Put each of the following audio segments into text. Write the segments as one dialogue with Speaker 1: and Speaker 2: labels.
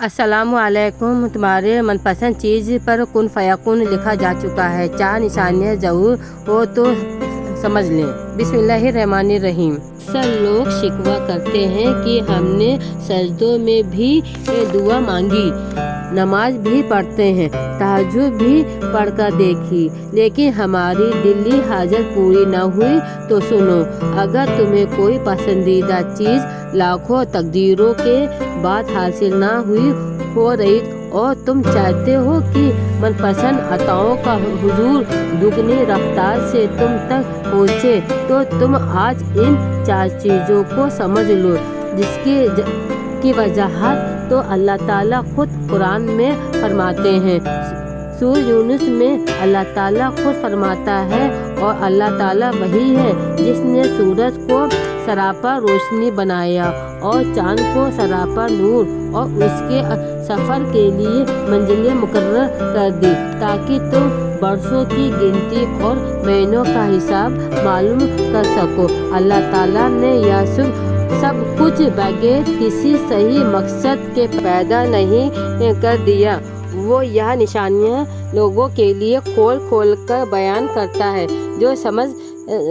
Speaker 1: السلام علیکم۔ تمہارے من پسند چیز پر کن فیکون لکھا جا چکا ہے، 4 نشانیاں ضرور ہو تو سمجھ لیں۔ بسم اللہ الرحمن الرحیم۔ اکثر لوگ شکوہ کرتے ہیں کہ ہم نے سجدوں میں بھی دعا مانگی، نماز بھی پڑھتے ہیں، تہجد بھی پڑھ کر دیکھی، لیکن ہماری دلی حاجت پوری نہ ہوئی۔ تو سنو، اگر تمہیں کوئی پسندیدہ چیز لاکھوں تقدیروں کے بعد حاصل نہ ہو رہی اور تم چاہتے ہو کہ من پسند عطاؤں کا حضور دگنی رفتار سے تم تک پہنچے، تو تم آج ان 4 چیزوں کو سمجھ لو، جس کی وضاحت تو اللہ تعالیٰ خود قرآن میں فرماتے ہیں۔ سورہ یونس میں اللہ تعالیٰ خود فرماتا ہے، اور اللہ تعالیٰ وہی ہے جس نے سورج کو سراپا روشنی بنایا اور چاند کو سراپا نور، اور اس کے سفر کے لیے منزلیں مقرر کر دی تاکہ تم برسوں کی گنتی اور مہینوں کا حساب معلوم کر سکو۔ اللہ تعالیٰ نے یہ سب کچھ بغیر کسی صحیح مقصد کے پیدا نہیں کر دیا۔ وہ یہ نشانیاں لوگوں کے لیے کھول کھول کر بیان کرتا ہے جو سمجھ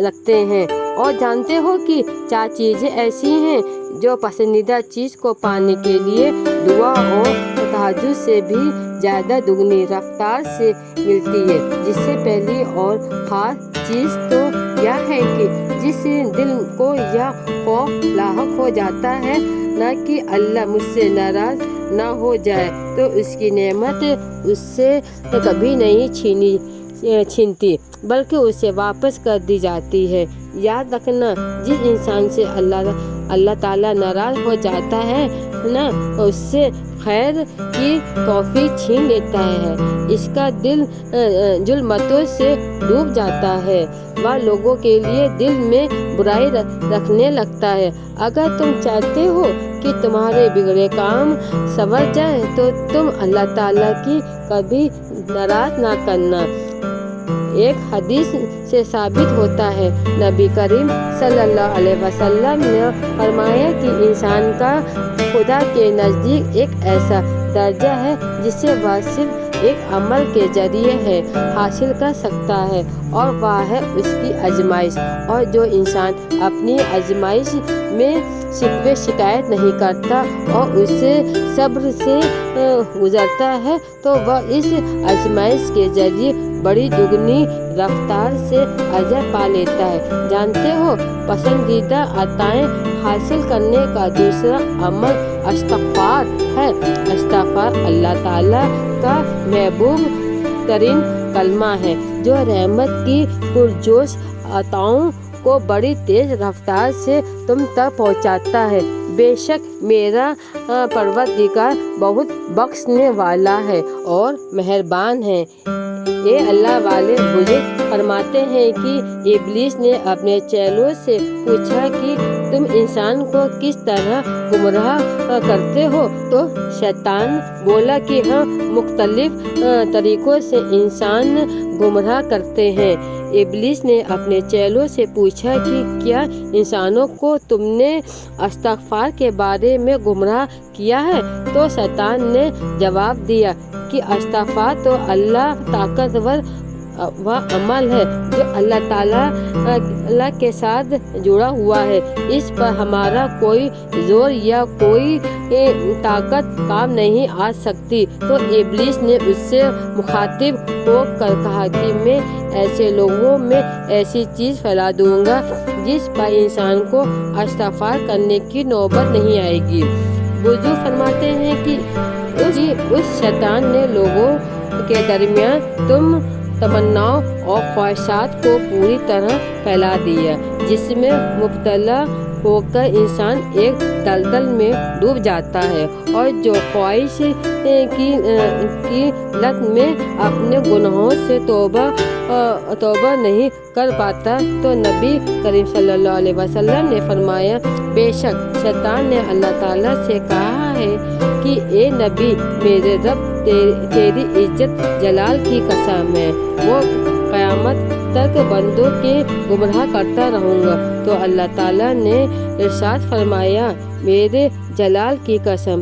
Speaker 1: رکھتے ہیں۔ اور جانتے ہو کہ 4 چیزیں ایسی ہیں جو پسندیدہ چیز کو پانے کے لیے دعا اور تہجد سے بھی زیادہ دگنی رفتار سے ملتی ہے۔ جس سے پہلی اور خاص چیز تو یہ ہے کہ جس دل کو یہ خوف لاحق ہو جاتا ہے نہ کہ اللہ مجھ سے ناراض نہ ہو جائے، تو اس کی نعمت اس سے کبھی نہیں چھینتی بلکہ اسے واپس کر دی جاتی ہے۔ یاد رکھنا، جس انسان سے اللہ تعالیٰ ناراض ہو جاتا ہے نا، اس سے خیر کی توفیق چھین لیتا ہے، اس کا دل ظلمتوں سے ڈوب جاتا ہے، وہ لوگوں کے لیے دل میں برائی رکھنے لگتا ہے۔ اگر تم چاہتے ہو کہ تمہارے بگڑے کام سنور جائے تو تم اللہ تعالیٰ کی کبھی ناراض نہ کرنا۔ ایک حدیث سے ثابت ہوتا ہے، نبی کریم صلی اللہ علیہ وسلم نے فرمایا کہ انسان کا خدا کے نزدیک ایک ایسا درجہ ہے جسے وہ صرف ایک عمل کے ذریعے ہے حاصل کر سکتا ہے، اور وہ ہے اس کی آزمائش۔ اور جو انسان اپنی آزمائش میں شکوے شکایت نہیں کرتا اور اسے صبر سے گزرتا ہے، تو وہ اس آزمائش کے ذریعے بڑی دگنی رفتار سے اجر پا لیتا ہے۔ جانتے ہو، پسندیدہ عطائیں حاصل کرنے کا دوسرا عمل استغفار ہے۔ استغفار اللہ تعالیٰ کا محبوب ترین کلمہ ہے جو رحمت کی پرجوش عطاؤں کو بڑی تیز رفتار سے تم تک پہنچاتا ہے۔ بے شک میرا پروردگار بہت بخشنے والا ہے اور مہربان ہے۔ اے اللہ والے بزرگ فرماتے ہیں کہ ابلیس نے اپنے چیلوں سے پوچھا کہ تم انسان کو کس طرح گمراہ کرتے ہو؟ تو شیطان بولا کہ ہم مختلف طریقوں سے انسان گمراہ کرتے ہیں۔ ابلیس نے اپنے چیلوں سے پوچھا کہ کیا انسانوں کو تم نے استغفار کے بارے میں گمراہ کیا ہے؟ تو شیطان نے جواب دیا کہ استغفار تو اللہ طاقتور وہ عمل ہے جو اللہ تعالیٰ کے ساتھ جڑا ہوا ہے، اس پر ہمارا کوئی زور یا کوئی طاقت کام نہیں آ سکتی۔ تو ابلیس نے اس سے مخاطب ہو کر کہا کہ میں ایسے لوگوں میں ایسی چیز پھیلا دوں گا جس پر انسان کو استغفار کرنے کی نوبت نہیں آئے گی۔ بزرگ فرماتے ہیں کہ اس شیطان نے لوگوں کے درمیان تمناؤں اور خواہشات کو پوری طرح پھیلا دیا، جس میں مبتلا ہو کر انسان ایک دلدل میں ڈوب جاتا ہے، اور جو خواہش کی لت میں اپنے گناہوں سے توبہ نہیں کر پاتا۔ تو نبی کریم صلی اللہ علیہ وسلم نے فرمایا، بے شک شیطان نے اللہ تعالیٰ سے کہا ہے کہ اے نبی، میرے رب تیری عزت جلال کی قسم ہے، وہ قیامت تک بندوں کے گمراہ کرتا رہوں گا۔ تو اللہ تعالیٰ نے ارشاد فرمایا، میرے جلال کی قسم،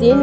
Speaker 1: 3